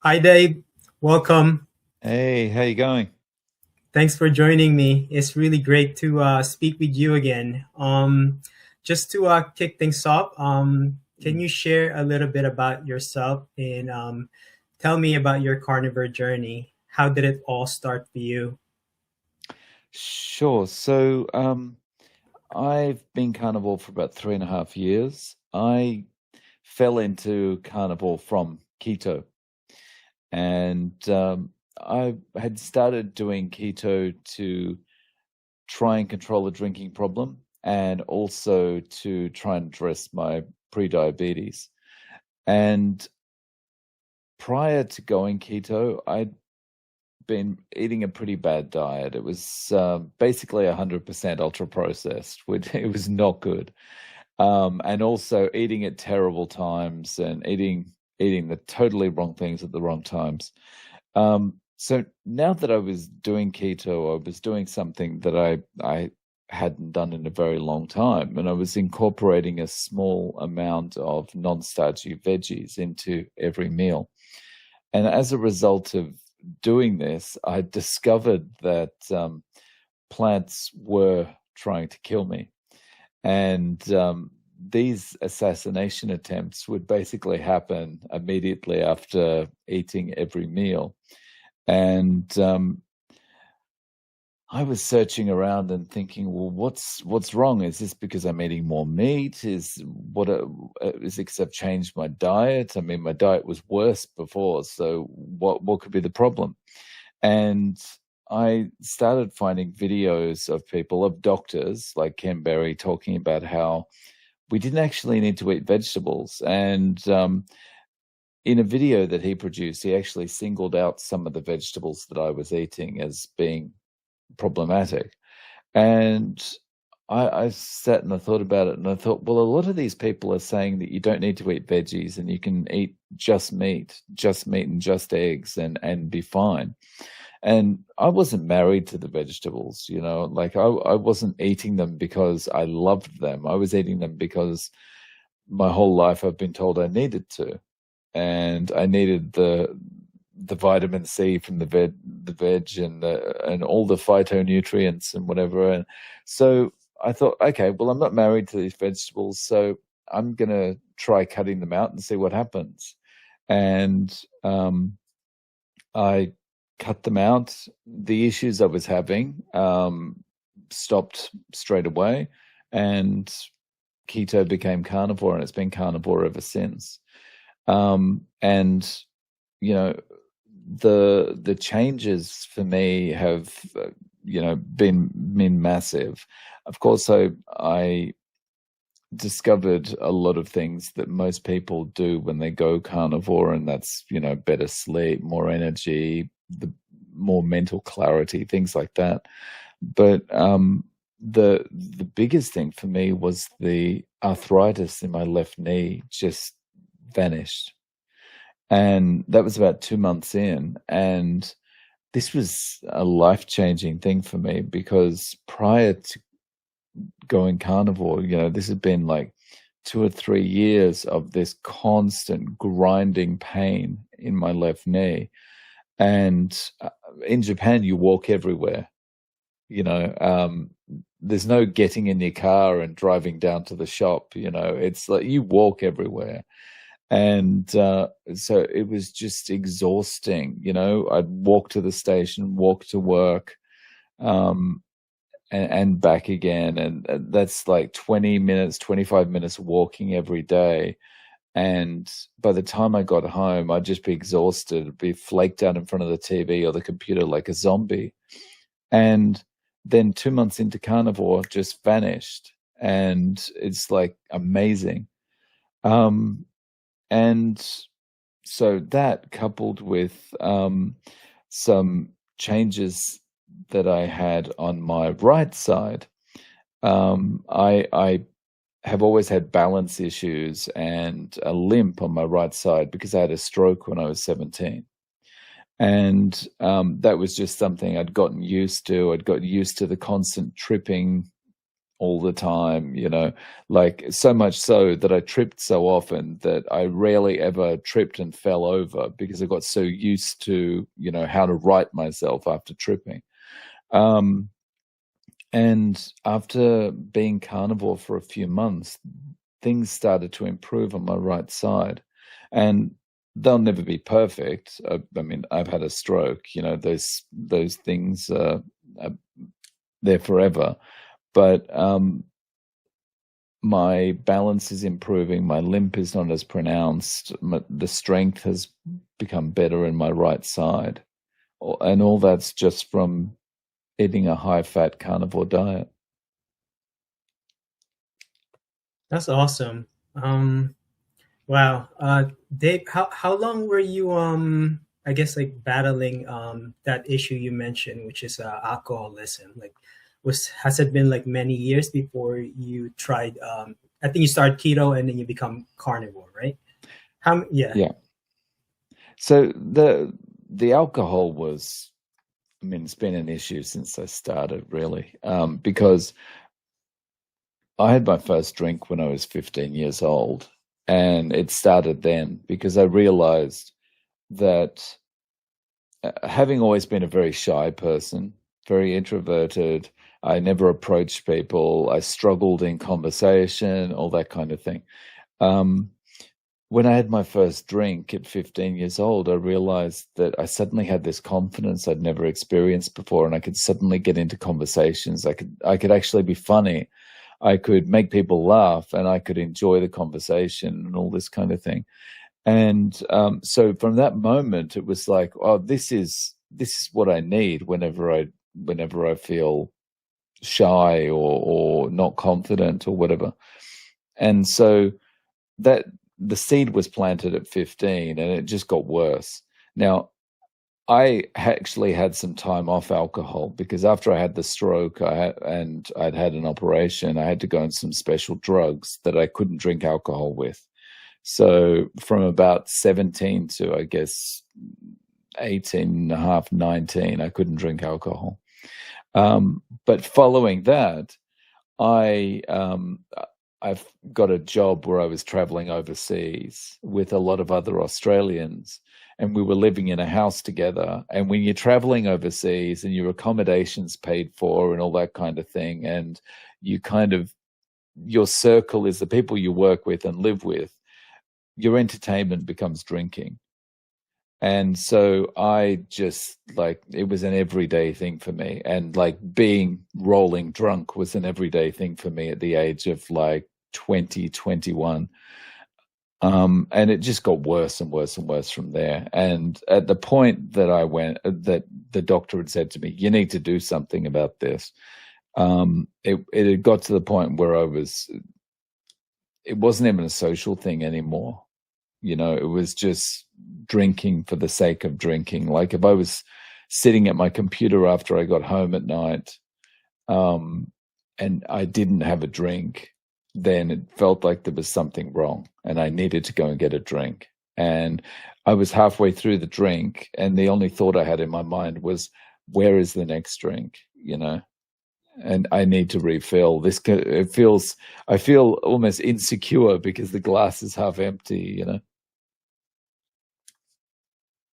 Hi, Dave. Welcome. Hey, how you going? Thanks for joining me. It's really great to speak with you again. Just to kick things off, can Mm. you share a little bit about yourself and tell me about your carnivore journey? How did it all start for you? Sure. I've been carnivore for about 3.5 years. I fell into carnivore from keto, and I had started doing keto to try and control the drinking problem, and also to try and address my prediabetes. And prior to going keto, I'd been eating a pretty bad diet. It was basically 100% ultra processed, which it was not good. And also eating at terrible times and eating the totally wrong things at the wrong times. So now that I was doing keto, I was doing something that I hadn't done in a very long time, and I was incorporating a small amount of non-starchy veggies into every meal. And as a result of doing this, I discovered that plants were trying to kill me. And these assassination attempts would basically happen immediately after eating every meal. And I was searching around and thinking, well, what's wrong? Is this because I'm eating more meat? Is it because I've changed my diet? I mean, my diet was worse before, so what could be the problem? And I started finding videos of people, of doctors like Ken Berry, talking about how we didn't actually need to eat vegetables. And in a video that he produced, he actually singled out some of the vegetables that I was eating as being problematic. And I sat and I thought about it, and I thought, well, a lot of these people are saying that you don't need to eat veggies and you can eat just meat and just eggs and be fine. And I wasn't married to the vegetables, like I wasn't eating them because I loved them. I was eating them because my whole life I've been told I needed to. And I needed the vitamin C from the veg and all the phytonutrients and whatever. And so I thought, okay, well, I'm not married to these vegetables, so I'm gonna try cutting them out and see what happens. And I cut them out. The issues I was having stopped straight away, and keto became carnivore, and it's been carnivore ever since. And you know, the changes for me have been massive. Of course, I discovered a lot of things that most people do when they go carnivore, and that's better sleep, more energy, the more mental clarity, things like that. But the biggest thing for me was the arthritis in my left knee just vanished. And that was about 2 months in. And this was a life-changing thing for me, because prior to going carnivore, this had been like 2 or 3 years of this constant grinding pain in my left knee. And in Japan, you walk everywhere. You know, there's no getting in your car and driving down to the shop. It's like you walk everywhere. And so it was just exhausting. I'd walk to the station, walk to work, um, and back again. And that's like 20 minutes, 25 minutes walking every day. And by the time I got home, I'd just be exhausted, be flaked out in front of the TV or the computer like a zombie. And then 2 months into carnivore, just vanished. And it's like amazing. Um, and so that, coupled with some changes that I had on my right side, I have always had balance issues and a limp on my right side because I had a stroke when I was 17. And that was just something I'd gotten used to. I'd got used to the constant tripping all the time, like so much so that I tripped so often that I rarely ever tripped and fell over because I got so used to, how to right myself after tripping. And after being carnivore for a few months, things started to improve on my right side. And they'll never be perfect. I mean, I've had a stroke, those things are there forever. But my balance is improving. My limp is not as pronounced. The strength has become better in my right side. And all that's just from eating a high-fat carnivore diet. That's awesome. Wow. Dave, how long were you I guess like battling that issue you mentioned, which is alcoholism? Like has it been like many years before you tried I think you started keto and then you become carnivore, right? Yeah. Yeah. So the alcohol was, I mean, it's been an issue since I started, really, because I had my first drink when I was 15 years old, and it started then because I realized that having always been a very shy person, very introverted, I never approached people, I struggled in conversation, all that kind of thing. When I had my first drink at 15 years old, I realized that I suddenly had this confidence I'd never experienced before, and I could suddenly get into conversations. I could actually be funny. I could make people laugh, and I could enjoy the conversation and all this kind of thing. And so from that moment, it was like, oh, this is what I need whenever I feel shy or not confident or whatever. And so that the seed was planted at 15 and it just got worse. Now, I actually had some time off alcohol because after I had the stroke and I'd had an operation, I had to go on some special drugs that I couldn't drink alcohol with. So from about 17 to, I guess, 18 and a half, 19, I couldn't drink alcohol. But following that, I've got a job where I was traveling overseas with a lot of other Australians, and we were living in a house together. And when you're traveling overseas and your accommodation's paid for and all that kind of thing, and your circle is the people you work with and live with, your entertainment becomes drinking. And so I just it was an everyday thing for me. And being rolling drunk was an everyday thing for me at the age of 20, 21. And it just got worse and worse and worse from there. And at the point that that the doctor had said to me, you need to do something about this. It had got to the point where it wasn't even a social thing anymore. It was just drinking for the sake of drinking. Like if I was sitting at my computer after I got home at night, and I didn't have a drink, then it felt like there was something wrong and I needed to go and get a drink. And I was halfway through the drink and the only thought I had in my mind was, where is the next drink? And I need to refill. I feel almost insecure because the glass is half empty.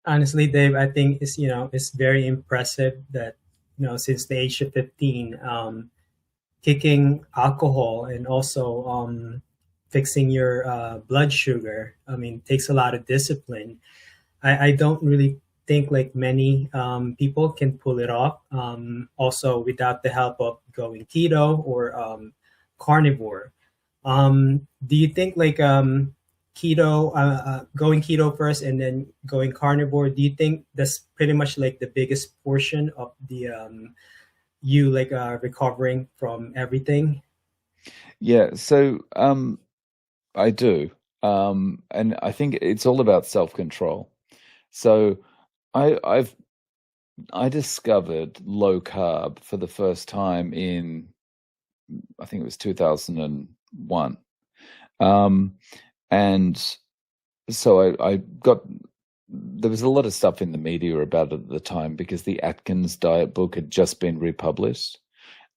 Honestly, Dave, I think it's very impressive that since the age of 15, kicking alcohol and also fixing your blood sugar. I mean, takes a lot of discipline. I don't really think like many people can pull it off. Also, without the help of going keto or carnivore. Do you think like keto, going keto first and then going carnivore? Do you think that's pretty much like the biggest portion of the you recovering from everything? Yeah, so I do. And I think it's all about self-control. So I discovered low carb for the first time in, I think it was 2001. And so there was a lot of stuff in the media about it at the time because the Atkins diet book had just been republished.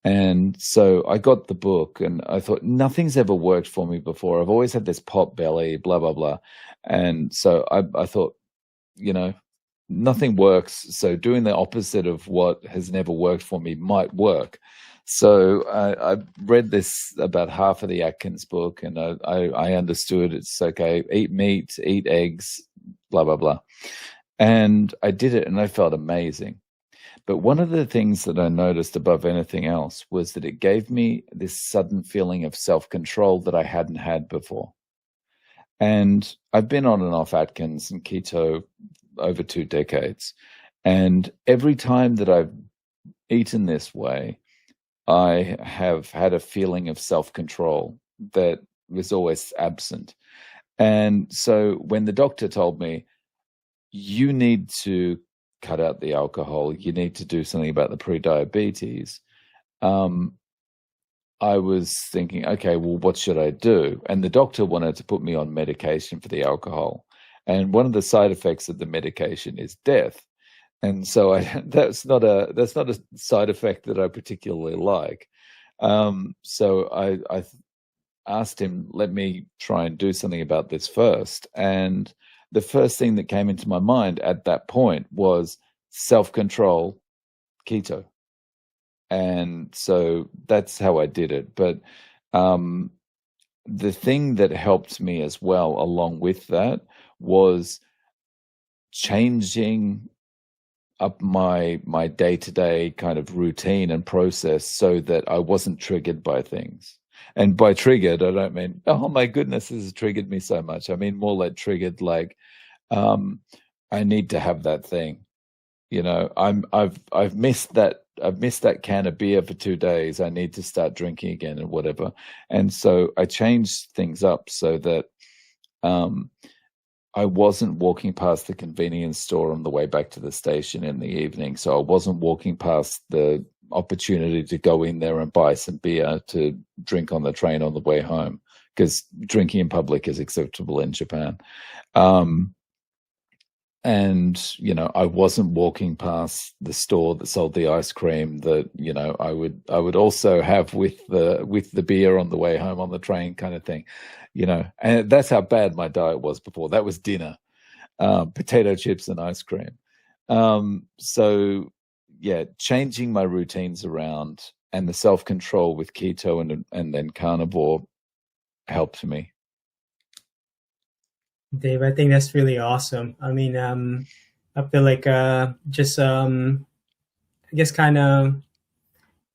And so I got the book and I thought, nothing's ever worked for me before. I've always had this pot belly, blah, blah, blah. And so I thought, you know, nothing works. So doing the opposite of what has never worked for me might work. So I read this about half of the Atkins book, and I understood it's okay, eat meat, eat eggs, blah, blah, blah. And I did it and I felt amazing. But one of the things that I noticed above anything else was that it gave me this sudden feeling of self-control that I hadn't had before. And I've been on and off Atkins and keto over 2 decades. And every time that I've eaten this way, I have had a feeling of self-control that was always absent. And so when the doctor told me, you need to cut out the alcohol, you need to do something about the prediabetes, I was thinking, okay, well, what should I do? And the doctor wanted to put me on medication for the alcohol. And one of the side effects of the medication is death. And so that's not a side effect that I particularly like. So I asked him, let me try and do something about this first. And the first thing that came into my mind at that point was self-control, keto. And so that's how I did it. But the thing that helped me as well, along with that, was changing up my day-to-day kind of routine and process so that I wasn't triggered by things. And by triggered, I don't mean, oh my goodness, this has triggered me so much. I mean more like triggered, like I need to have that thing. You know, I've missed that can of beer for 2 days. I need to start drinking again and whatever. And so I changed things up so that I wasn't walking past the convenience store on the way back to the station in the evening. So I wasn't walking past the opportunity to go in there and buy some beer to drink on the train on the way home, because drinking in public is acceptable in Japan. And, you know, I wasn't walking past the store that sold the ice cream that, you know, I would also have with the beer on the way home on the train, kind of thing, you know. And that's how bad my diet was before. That was dinner, potato chips and ice cream. So yeah, changing my routines around and the self-control with keto and then carnivore helped me. Dave, I think that's really awesome. I mean, I feel like just I guess kind of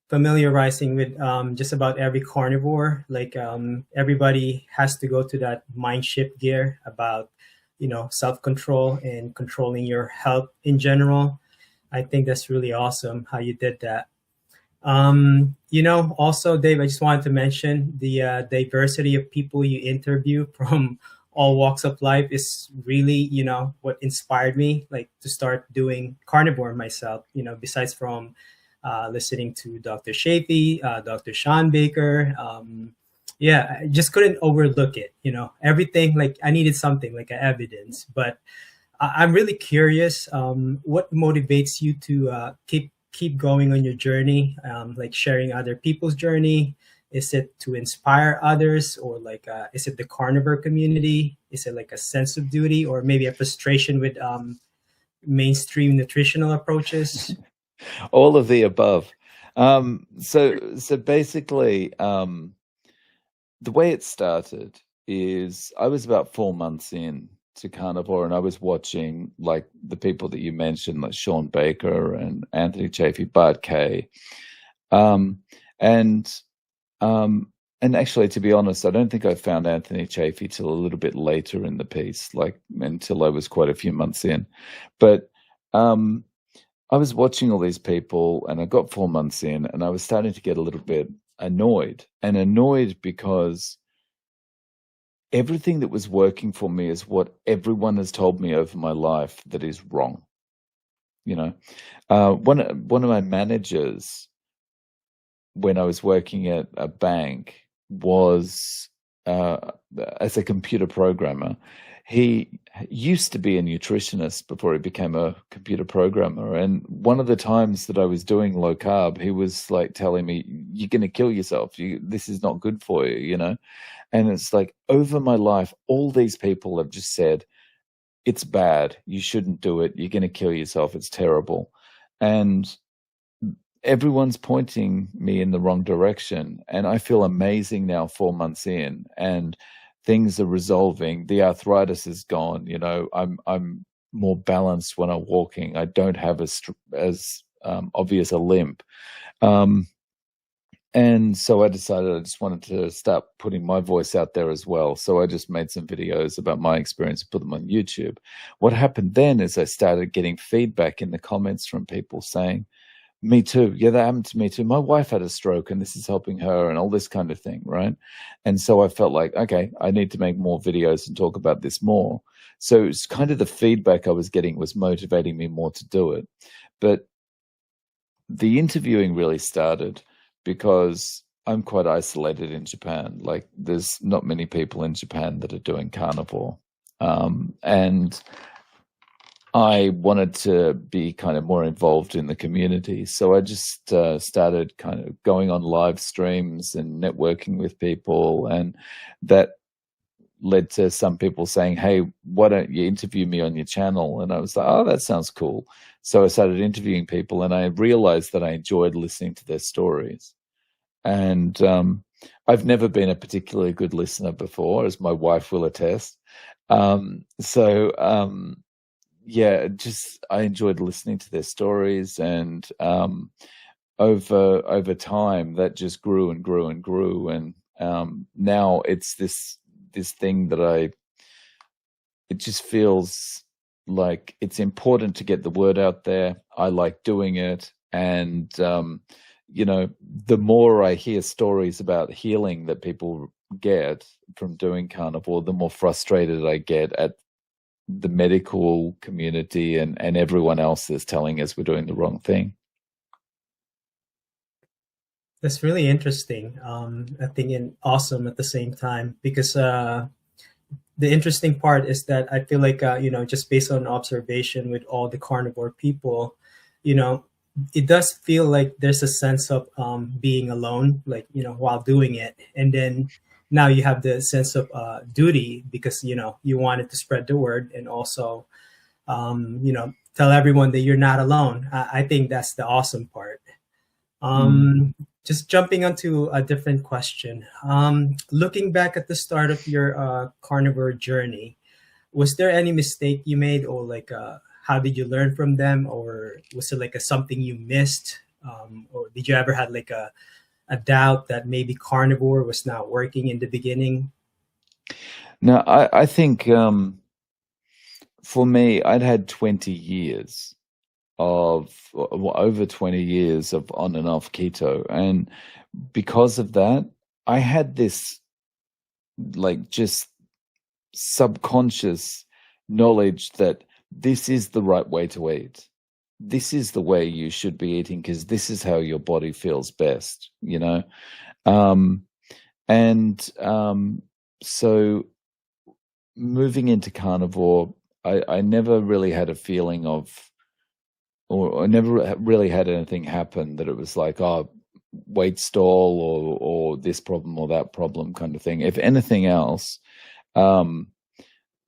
familiarizing with just about every carnivore. Like everybody has to go to that mind shift gear about, you know, self control and controlling your health in general. I think that's really awesome how you did that. You know, also, Dave, I just wanted to mention the diversity of people you interview from all walks of life is really, you know, what inspired me, like to start doing carnivore myself. You know, besides from listening to Dr. Shafee, Dr. Sean Baker. Yeah, I just couldn't overlook it. You know, everything, like I needed something like evidence. But I'm really curious. What motivates you to keep going on your journey, like sharing other people's journey? Is it to inspire others, or like is it the carnivore community? Is it like a sense of duty, or maybe a frustration with mainstream nutritional approaches? All of the above. So basically, the way it started is I was about 4 months in to carnivore, and I was watching like the people that you mentioned, like Sean Baker and Anthony Chafee, Bart Kay, and actually, to be honest, I don't think I found Anthony Chafee till a little bit later in the piece, like until I was quite a few months in. But I was watching all these people, and I got 4 months in, and I was starting to get a little bit annoyed because everything that was working for me is what everyone has told me over my life that is wrong. You know, one of my managers when I was working at a bank was as a computer programmer. He used to be a nutritionist before he became a computer programmer. And one of the times that I was doing low carb, he was like telling me, "You're going to kill yourself. This is not good for you, you know?" And it's like, over my life, all these people have just said, it's bad. You shouldn't do it. You're going to kill yourself. It's terrible. And everyone's pointing me in the wrong direction. And I feel amazing now, 4 months in, and things are resolving. The arthritis is gone. You know, I'm more balanced when I'm walking. I don't have as obvious a limp. And so I decided I just wanted to start putting my voice out there as well. So I just made some videos about my experience and put them on YouTube. What happened then is I started getting feedback in the comments from people saying, "Me too. Yeah, that happened to me too. My wife had a stroke and this is helping her," and all this kind of thing, right? And so I felt like, okay, I need to make more videos and talk about this more. So it's kind of the feedback I was getting was motivating me more to do it. But the interviewing really started because I'm quite isolated in Japan. Like, there's not many people in Japan that are doing carnivore. And I wanted to be kind of more involved in the community. So I just started kind of going on live streams and networking with people. And that led to some people saying, "Hey, why don't you interview me on your channel?" And I was like, "Oh, that sounds cool." So I started interviewing people, and I realized that I enjoyed listening to their stories. And I've never been a particularly good listener before, as my wife will attest. Yeah, just I enjoyed listening to their stories, and over time that just grew and grew and grew, and now it's this thing that it just feels like it's important to get the word out there. I like doing it, and you know, the more I hear stories about healing that people get from doing carnivore, the more frustrated I get at the medical community and everyone else is telling us we're doing the wrong thing. That's really interesting. I think and awesome at the same time because the interesting part is that I feel like just based on observation with all the carnivore people, you know, it does feel like there's a sense of being alone, like while doing it, and then now you have the sense of duty because you wanted to spread the word and also tell everyone that you're not alone. I think that's the awesome part. Just jumping onto a different question. Looking back at the start of your carnivore journey, was there any mistake you made, or like how did you learn from them, or was it like something you missed, or did you ever had like a doubt that maybe carnivore was not working in the beginning? No, I think for me, I'd had 20 years of over 20 years of on and off keto, and because of that I had this like just subconscious knowledge that this is the right way to eat. This is the way you should be eating because this is how your body feels best, so moving into carnivore, I never really had a feeling of, or I never really had anything happen that it was like, oh, weight stall or this problem or that problem kind of thing. If anything else,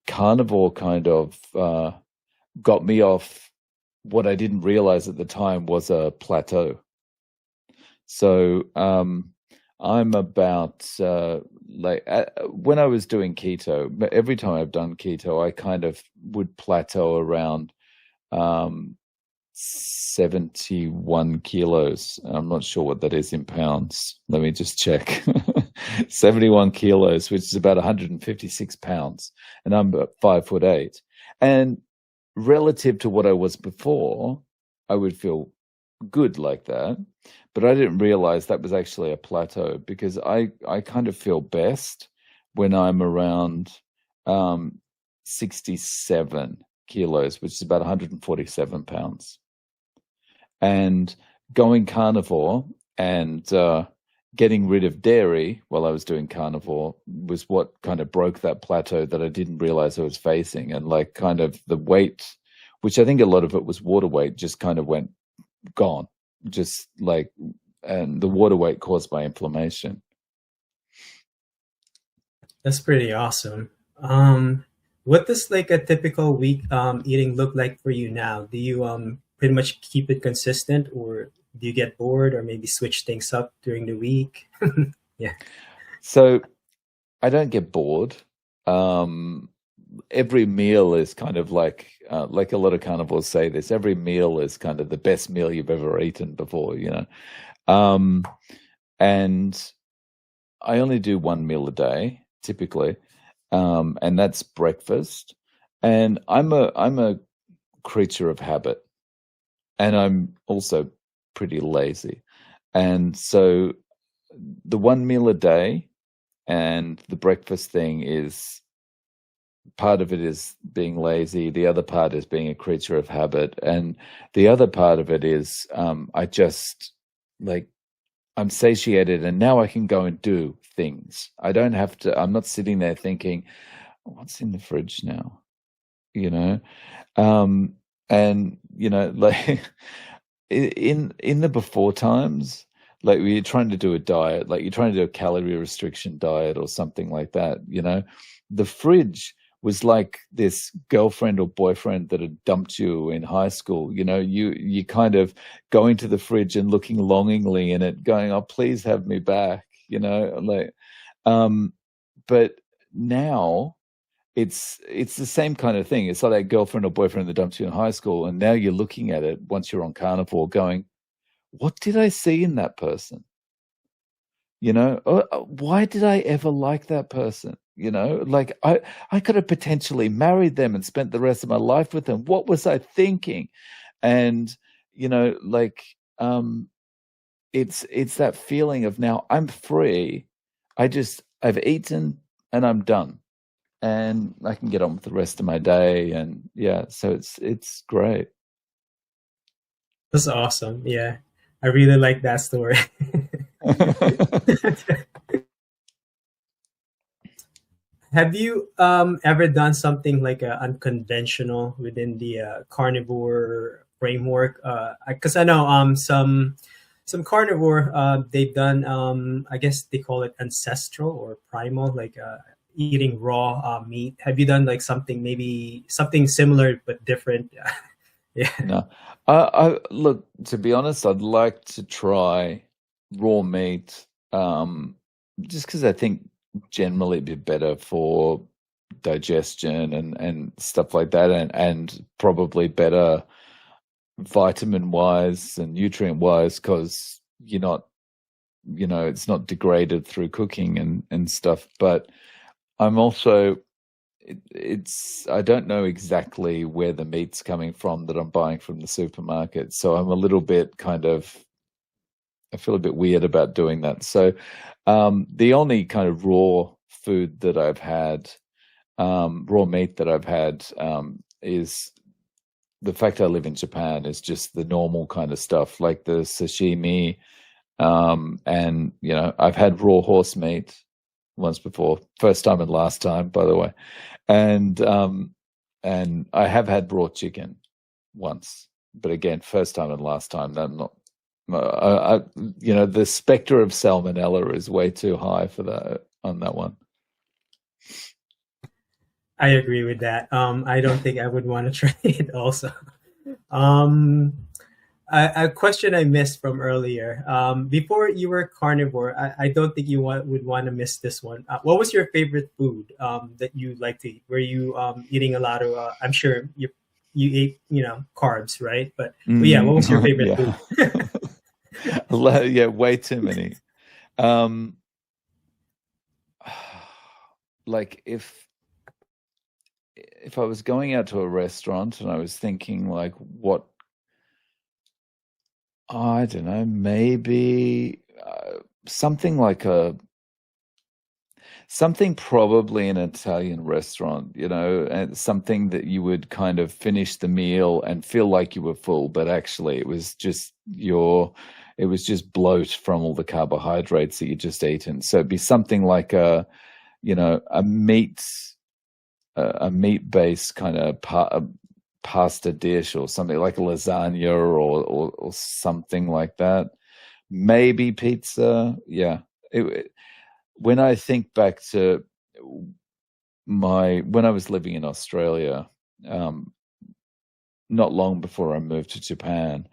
carnivore kind of got me off what I didn't realize at the time was a plateau. So I'm about when I was doing keto, every time I've done keto, I kind of would plateau around 71 kilos. I'm not sure what that is in pounds. Let me just check. 71 kilos, which is about 156 pounds. And I'm 5'8". And relative to what I was before, I would feel good like that. But I didn't realize that was actually a plateau, because I kind of feel best when I'm around 67 kilos, which is about 147 pounds. And going carnivore and getting rid of dairy while I was doing carnivore was what kind of broke that plateau that I didn't realize I was facing. And like kind of the weight, which I think a lot of it was water weight, just kind of went gone. Just like, and the water weight caused by inflammation. That's pretty awesome. What does like a typical week eating look like for you now? Do you pretty much keep it consistent, or do you get bored, or maybe switch things up during the week? Yeah, So I don't get bored. Um, every meal is kind of like a lot of carnivores say this, every meal is kind of the best meal you've ever eaten before, you know. Um, and I only do one meal a day typically, and that's breakfast. And I'm a creature of habit, and I'm also pretty lazy. And so the one meal a day and the breakfast thing is part of it is being lazy. The other part is being a creature of habit. And the other part of it is I just like I'm satiated and now I can go and do things. I don't have to, I'm not sitting there thinking, what's in the fridge now? You know? Um, and you know, like in the before times, like when you're trying to do a diet, like you're trying to do a calorie restriction diet or something like that, you know, the fridge was like this girlfriend or boyfriend that had dumped you in high school. You know, you kind of going to the fridge and looking longingly in it, going, "Oh, please have me back." You know, like, um, but now it's the same kind of thing. It's like that girlfriend or boyfriend that dumped you in high school, and now you're looking at it once you're on carnivore, going, "What did I see in that person? You know, why did I ever like that person? You know, like I could have potentially married them and spent the rest of my life with them. What was I thinking?" And you know, like it's that feeling of now I'm free. I've eaten and I'm done, and I can get on with the rest of my day. And yeah, so it's great. that's awesome. Yeah, I really like that story. Have you ever done something like unconventional within the carnivore framework? Because I know some carnivore they've done I guess they call it ancestral or primal, like eating raw meat. Have you done like something, maybe something similar but different? Yeah. No, I look, to be honest, I'd like to try raw meat, just because I think generally it'd be better for digestion and stuff like that, and probably better vitamin wise and nutrient wise because you're not, you know, it's not degraded through cooking and stuff. But I'm also it's I don't know exactly where the meat's coming from that I'm buying from the supermarket. So I'm a little bit kind of I feel a bit weird about doing that. So the only kind of raw food that I've had, raw meat that I've had, is the fact I live in Japan is just the normal kind of stuff like the sashimi. And you know, I've had raw horse meat once before, first time and last time, by the way. And and I have had raw chicken once, but again, first time and last time. I'm not, you know, the specter of salmonella is way too high for that on that one. I agree with that. I don't think I would want to try it also. Um, a question I missed from earlier. Before you were carnivore, I don't think would want to miss this one. What was your favorite food that you like to eat? Were you eating a lot of? I'm sure you ate, you know, carbs, right? But yeah, what was your favorite food? Yeah, yeah, way too many. Um, like if I was going out to a restaurant and I was thinking like what I don't know, maybe something like a something probably in an Italian restaurant, and something that you would kind of finish the meal and feel like you were full, but actually it was just bloat from all the carbohydrates that you just eaten. So it'd be something like a meat-based kind of pasta dish, or something like a lasagna, or something like that. Maybe pizza. Yeah. When I think back to when I was living in Australia, not long before I moved to Japan,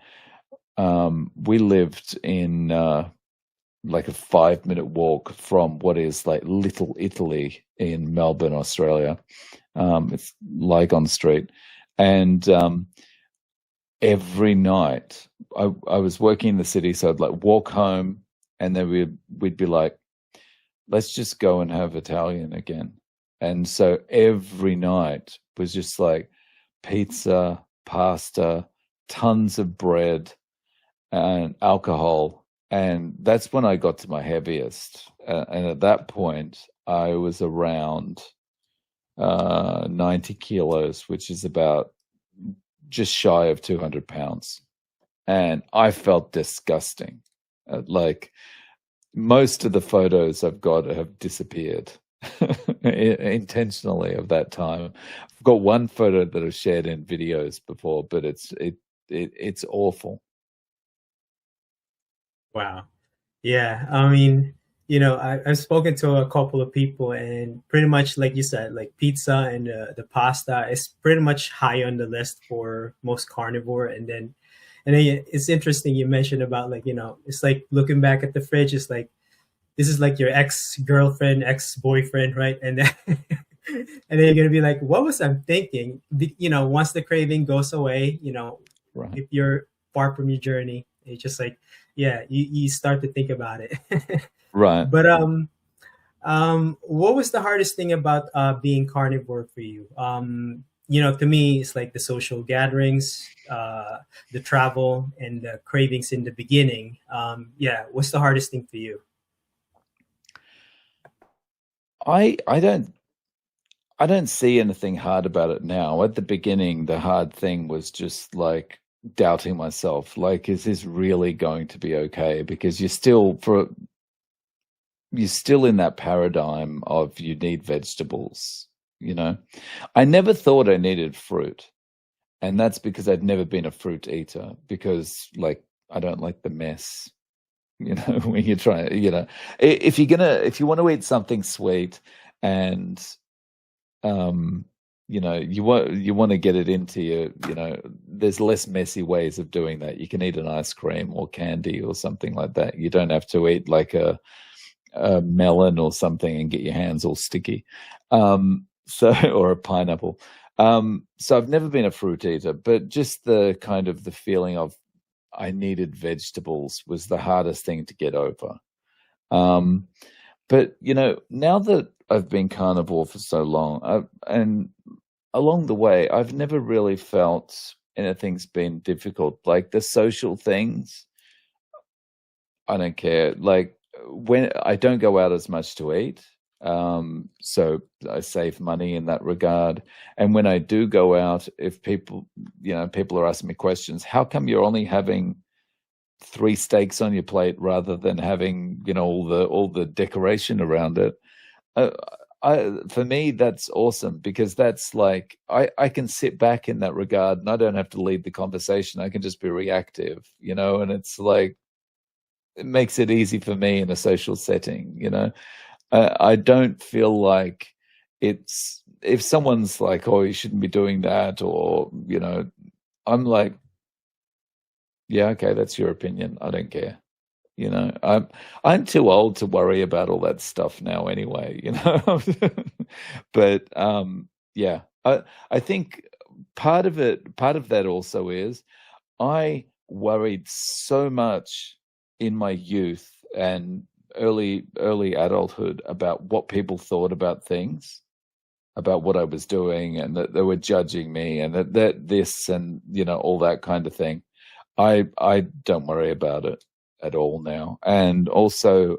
we lived in like a 5-minute walk from what is like Little Italy in Melbourne, Australia. It's Lygon Street. And every night I was working in the city, so I'd like walk home, and then we'd be like, let's just go and have Italian again. And so every night was just like pizza, pasta, tons of bread, and alcohol. And that's when I got to my heaviest. And at that point, I was around 90 kilos, which is about just shy of 200 pounds. And I felt disgusting. Like, most of the photos I've got have disappeared intentionally of that time. I've got one photo that I've shared in videos before, but it's awful. Wow. Yeah. I mean, I've spoken to a couple of people, and pretty much like you said, like pizza and the pasta is pretty much high on the list for most carnivore. And then it's interesting you mentioned about, like, it's like looking back at the fridge, it's like, this is like your ex-girlfriend, ex-boyfriend, right? And then and then you're gonna be like, what was I thinking? Once the craving goes away, Right. if you're far from your journey, it's just like, yeah, you start to think about it. Right. But what was the hardest thing about being carnivore for you? To me, it's like the social gatherings, the travel, and the cravings in the beginning. Yeah, what's the hardest thing for you? I don't see anything hard about it now. At the beginning, the hard thing was just like doubting myself. Like, is this really going to be okay? Because you're still in that paradigm of you need vegetables, I never thought I needed fruit. And that's because I'd never been a fruit eater, because like I don't like the mess. When you try, if you want to eat something sweet, and you want to get it into there's less messy ways of doing that. You can eat an ice cream or candy or something like that. You don't have to eat like a melon or something and get your hands all sticky. Or a pineapple. So I've never been a fruit eater, but just the kind of the feeling of I needed vegetables was the hardest thing to get over. But now that I've been carnivore for so long, and along the way, I've never really felt anything's been difficult. Like the social things, I don't care. Like, when I don't go out as much to eat, so I save money in that regard. And when I do go out, if people are asking me questions, how come you're only having 3 steaks on your plate rather than having all the decoration around it? For me, that's awesome, because that's like I can sit back in that regard, and I don't have to lead the conversation. I can just be reactive, and it's like, it makes it easy for me in a social setting. I don't feel like it's, if someone's like, oh, you shouldn't be doing that, or I'm like, yeah, okay, that's your opinion, I don't care. I'm too old to worry about all that stuff now anyway. But yeah, I think part of that also is I worried so much in my youth and early adulthood about what people thought about things, about what I was doing, and that they were judging me, and that this and all that kind of thing. I don't worry about it at all now. And also,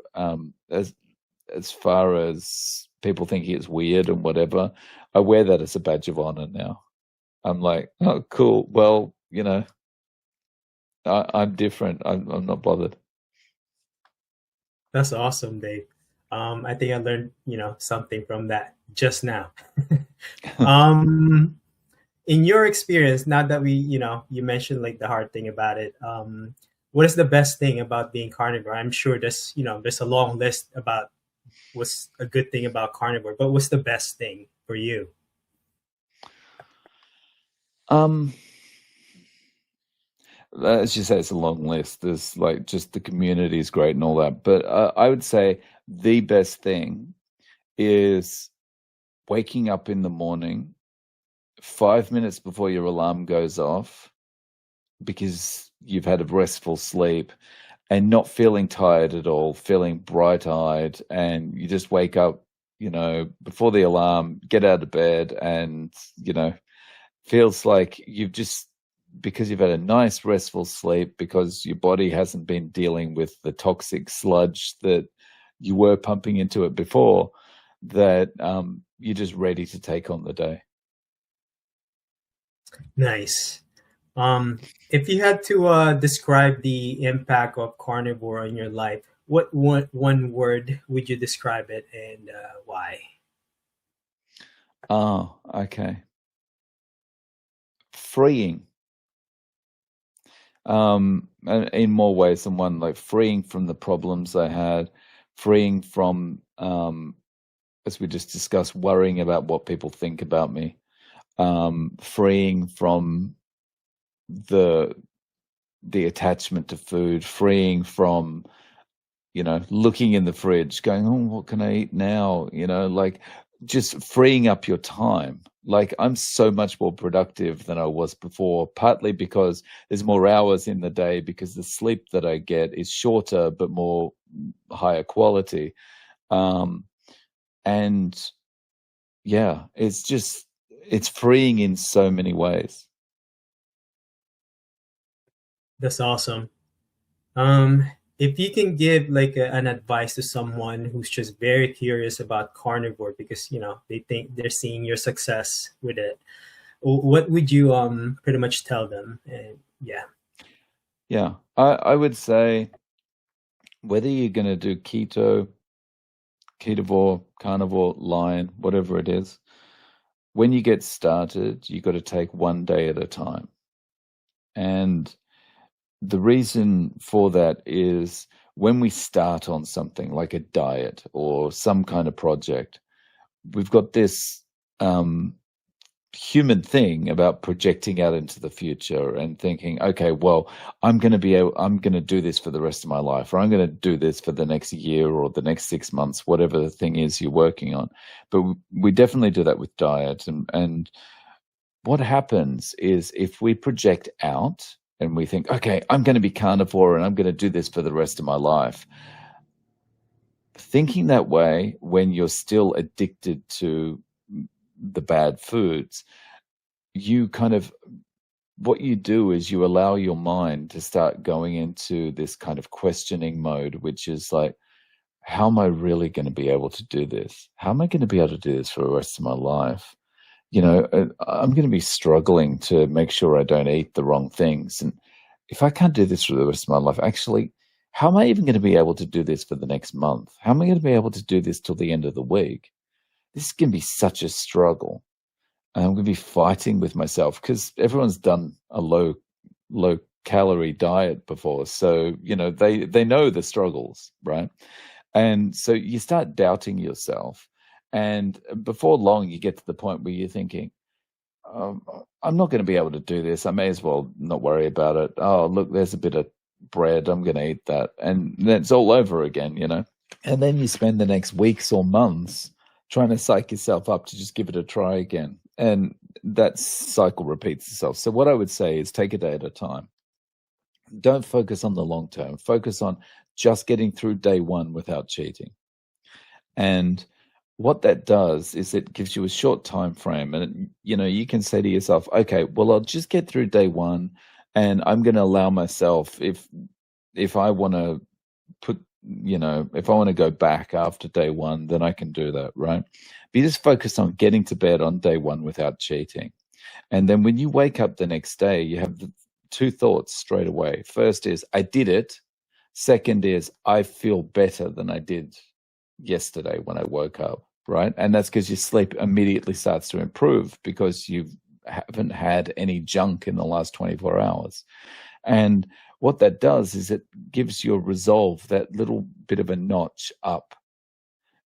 as far as people thinking it's weird and whatever, I wear that as a badge of honor now. I'm like, oh, cool. Well, I'm different. I'm not bothered. That's awesome, Dave. I think I learned, something from that just now. um, in your experience, now that you mentioned like the hard thing about it, what is the best thing about being carnivore? I'm sure there's a long list about what's a good thing about carnivore, but what's the best thing for you? Um, as you say, it's a long list. There's like just the community is great and all that, but I would say the best thing is waking up in the morning 5 minutes before your alarm goes off because you've had a restful sleep and not feeling tired at all, feeling bright-eyed, and you just wake up, before the alarm, get out of bed, and, feels like because you've had a nice restful sleep, because your body hasn't been dealing with the toxic sludge that you were pumping into it before, that you're just ready to take on the day. Nice. If you had to describe the impact of carnivore in your life, what one word would you describe it, and why? Oh, okay. Freeing. And in more ways than one, like freeing from the problems I had, freeing from, as we just discussed, worrying about what people think about me, freeing from the attachment to food, freeing from, looking in the fridge, going, oh, what can I eat now? Like just freeing up your time. Like I'm so much more productive than I was before, partly because there's more hours in the day, because the sleep that I get is shorter but more higher quality. And yeah, it's freeing in so many ways. That's awesome. If you can give like an advice to someone who's just very curious about carnivore because they think they're seeing your success with it, what would you pretty much tell them? And yeah. Yeah, I would say whether you're going to do keto, ketovore, carnivore, lion, whatever it is, when you get started, you got to take one day at a time. And the reason for that is when we start on something like a diet or some kind of project, we've got this human thing about projecting out into the future and thinking, okay, well, I'm going to do this for the rest of my life, or I'm going to do this for the next year or the next 6 months, whatever the thing is you're working on. But we definitely do that with diet. And what happens is if we project out and we think, okay, I'm going to be carnivore and I'm going to do this for the rest of my life, thinking that way when you're still addicted to the bad foods, what you do is you allow your mind to start going into this kind of questioning mode, which is like, how am I really going to be able to do this? How am I going to be able to do this for the rest of my life? I'm going to be struggling to make sure I don't eat the wrong things. And if I can't do this for the rest of my life, actually, how am I even going to be able to do this for the next month? How am I going to be able to do this till the end of the week? This is going to be such a struggle. And I'm going to be fighting with myself because everyone's done a low calorie diet before. So, they know the struggles, right? And so you start doubting yourself. And before long, you get to the point where you're thinking, I'm not going to be able to do this. I may as well not worry about it. Oh, look, there's a bit of bread. I'm going to eat that. And then it's all over again, And then you spend the next weeks or months trying to psych yourself up to just give it a try again. And that cycle repeats itself. So what I would say is take a day at a time. Don't focus on the long term. Focus on just getting through day one without cheating. And what that does is it gives you a short time frame. And, you can say to yourself, okay, well, I'll just get through day one and I'm going to allow myself, if I want to put if I want to go back after day one, then I can do that, right? But you just focus on getting to bed on day one without cheating. And then when you wake up the next day, you have the two thoughts straight away. First is, I did it. Second is, I feel better than I did yesterday when I woke up, right? And that's because your sleep immediately starts to improve because you haven't had any junk in the last 24 hours. And what that does is it gives your resolve that little bit of a notch up.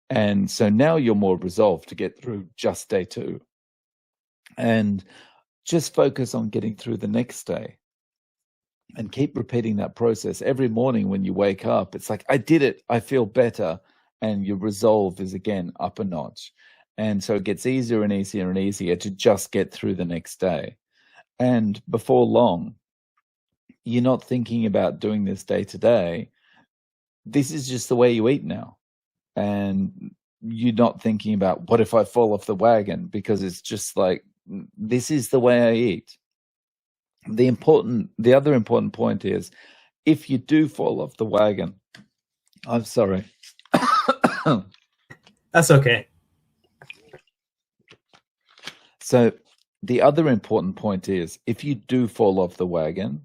And so now you're more resolved to get through just day two. And just focus on getting through the next day and keep repeating that process every morning when you wake up. It's like, I did it. I feel better. And your resolve is again up a notch. And so it gets easier and easier and easier to just get through the next day. And before long, you're not thinking about doing this day to day. This is just the way you eat now. And you're not thinking about, what if I fall off the wagon? Because it's just like, this is the way I eat. The other important point is, if you do fall off the wagon, I'm sorry. That's okay. So the other important point is, if you do fall off the wagon,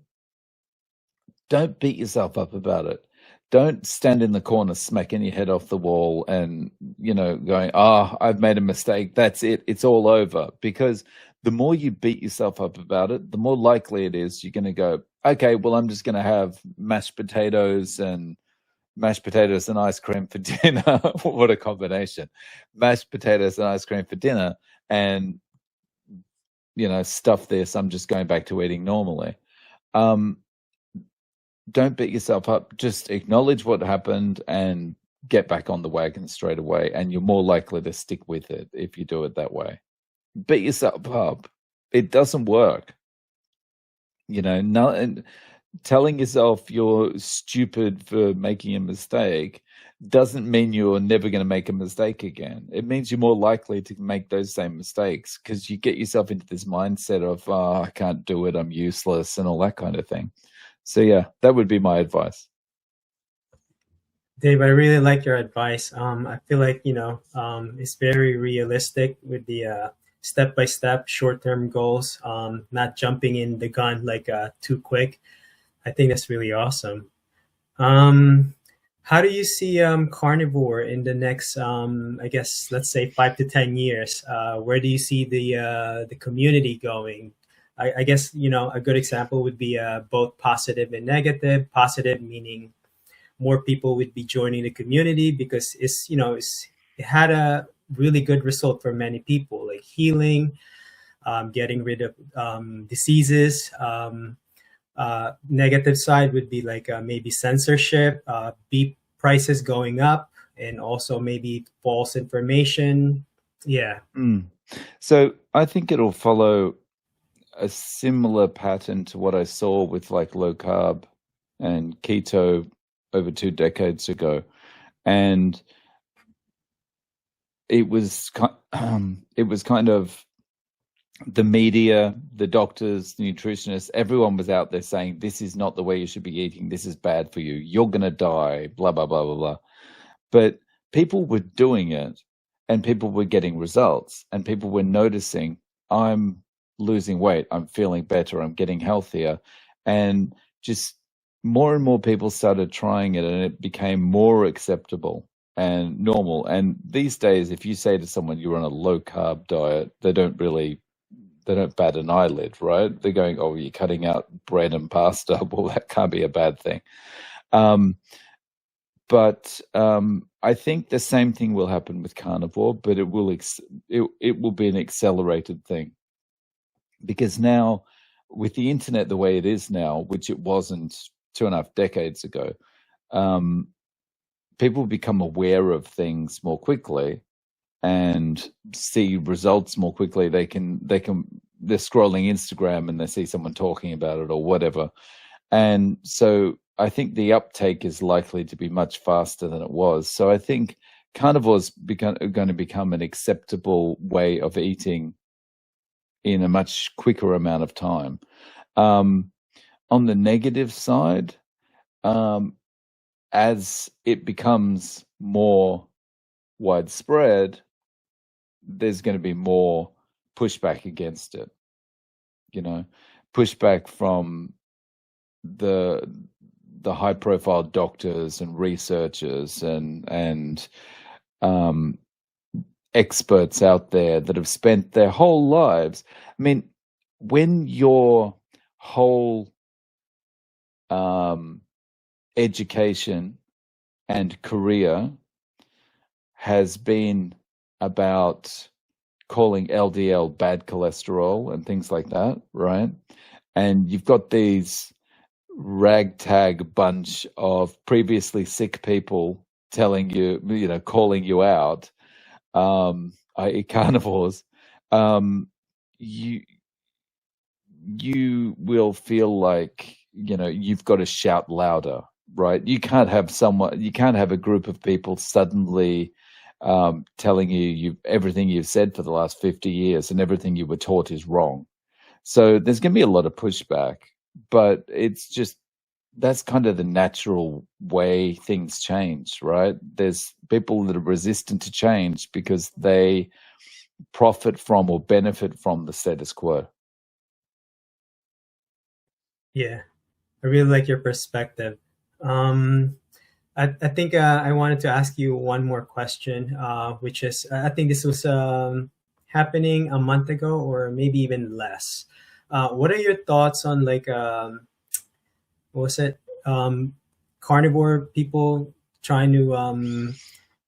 don't beat yourself up about it. Don't stand in the corner smacking your head off the wall and, going, I've made a mistake. That's it. It's all over. Because the more you beat yourself up about it, the more likely it is you're going to go, okay, well, I'm just going to have mashed potatoes and ice cream for dinner. What a combination. Mashed potatoes and ice cream for dinner. And, stuff this. I'm just going back to eating normally. Don't beat yourself up. Just acknowledge what happened and get back on the wagon straight away. And you're more likely to stick with it if you do it that way. Beat yourself up. It doesn't work. And telling yourself you're stupid for making a mistake doesn't mean you're never going to make a mistake again. It means you're more likely to make those same mistakes because you get yourself into this mindset of, I can't do it, I'm useless, and all that kind of thing. So yeah, that would be my advice. Dave, I really like your advice. I feel like, it's very realistic with the step-by-step short-term goals, not jumping in the gun like too quick. I think that's really awesome. How do you see Carnivore in the next, I guess, let's say 5 to 10 years? Where do you see the community going? I guess, a good example would be both positive and negative. Positive meaning more people would be joining the community because it had a really good result for many people, like healing, getting rid of diseases. Negative side would be like maybe censorship, beef prices going up, and also maybe false information. Yeah. So I think it'll follow a similar pattern to what I saw with like low carb and keto over 2 decades ago. And it was kind of the media, the doctors, the nutritionists, everyone was out there saying, this is not the way you should be eating. This is bad for you. You're going to die, blah, blah, blah, blah, blah. But people were doing it and people were getting results and people were noticing, I'm losing weight, I'm feeling better, I'm getting healthier. And just more and more people started trying it and it became more acceptable and normal. And these days, if you say to someone you're on a low carb diet, they don't bat an eyelid, right? They're going, oh, you're cutting out bread and pasta. Well, that can't be a bad thing. But I think the same thing will happen with carnivore, but it will be an accelerated thing. Because now, with the internet the way it is now, which it wasn't 2.5 decades ago, people become aware of things more quickly and see results more quickly. They're scrolling Instagram and they see someone talking about it or whatever. And so I think the uptake is likely to be much faster than it was. So I think carnivore's going to become an acceptable way of eating in a much quicker amount of time. On the negative side, as it becomes more widespread, there's going to be more pushback against it. Pushback from the high profile doctors and researchers and experts out there that have spent their whole lives. I mean, when your whole education and career has been about calling LDL bad cholesterol and things like that, right? And you've got these ragtag bunch of previously sick people telling you, calling you out, i.e. carnivores, you will feel like, you've got to shout louder, right? You can't have a group of people suddenly telling you everything you've said for the last 50 years and everything you were taught is wrong. So there's going to be a lot of pushback, but that's kind of the natural way things change, right? There's people that are resistant to change because they profit from or benefit from the status quo. Yeah, I really like your perspective. I think I wanted to ask you one more question, which is, I think this was happening a month ago or maybe even less. What are your thoughts on what was it? Carnivore people trying to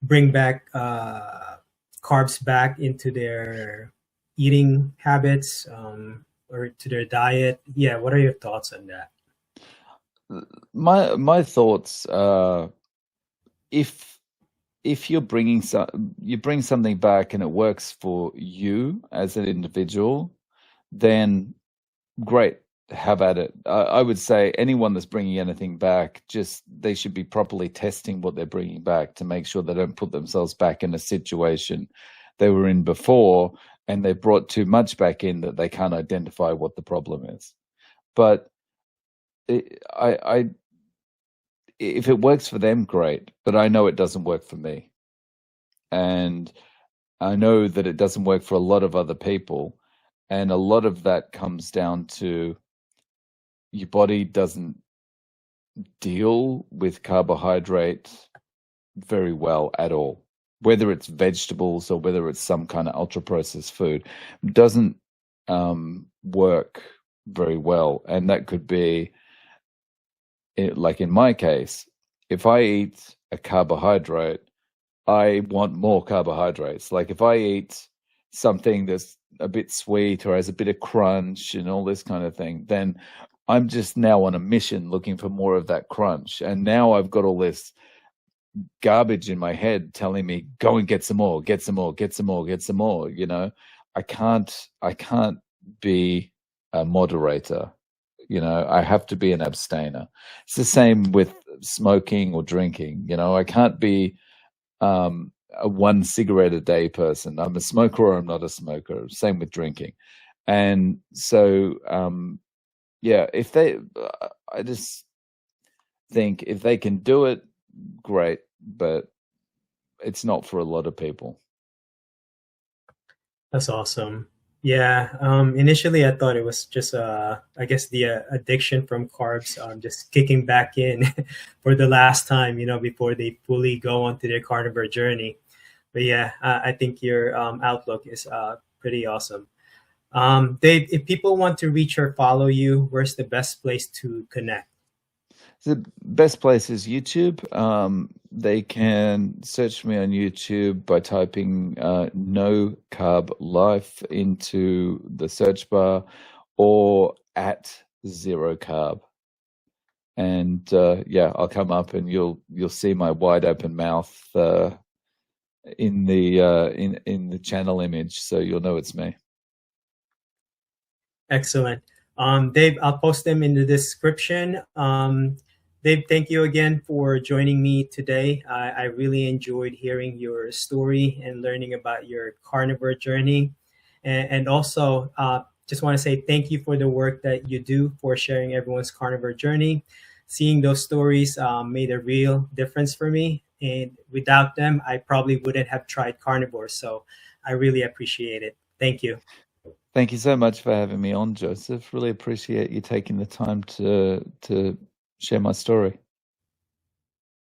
bring back carbs back into their eating habits or to their diet? Yeah, what are your thoughts on that? My thoughts are, if you bring something back and it works for you as an individual, then great, have at it. I would say anyone that's bringing anything back, they should be properly testing what they're bringing back to make sure they don't put themselves back in a situation they were in before, and they brought too much back in that they can't identify what the problem is. But if it works for them, great. But I know it doesn't work for me, and I know that it doesn't work for a lot of other people, and a lot of that comes down to your body doesn't deal with carbohydrate very well at all, whether it's vegetables or whether it's some kind of ultra processed food. It doesn't work very well. And that could be, like in my case, if I eat a carbohydrate, I want more carbohydrates. Like if I eat something that's a bit sweet or has a bit of crunch and all this kind of thing, then I'm just now on a mission looking for more of that crunch. And now I've got all this garbage in my head telling me, go and get some more, get some more, get some more, get some more. I can't be a moderator. I have to be an abstainer. It's the same with smoking or drinking. I can't be a 1 cigarette a day person. I'm a smoker or I'm not a smoker. Same with drinking. And so, yeah, I just think if they can do it, great, but it's not for a lot of people. That's awesome. Yeah. Initially, I thought it was just, I guess, the addiction from carbs, just kicking back in for the last time, before they fully go onto their carnivore journey. But yeah, I think your outlook is pretty awesome. Dave, if people want to reach or follow you, where's the best place to connect? The best place is YouTube. They can search me on YouTube by typing No Carb Life into the search bar, or at Zero Carb. And yeah, I'll come up and you'll see my wide open mouth in the channel image, so you'll know it's me. Excellent. Dave, I'll post them in the description. Dave, thank you again for joining me today. I really enjoyed hearing your story and learning about your carnivore journey. And also, just want to say thank you for the work that you do for sharing everyone's carnivore journey. seeing those stories made a real difference for me. And without them, I probably wouldn't have tried carnivore. So I really appreciate it. Thank you. Thank you so much for having me on, Joseph. Really appreciate you taking the time to share my story.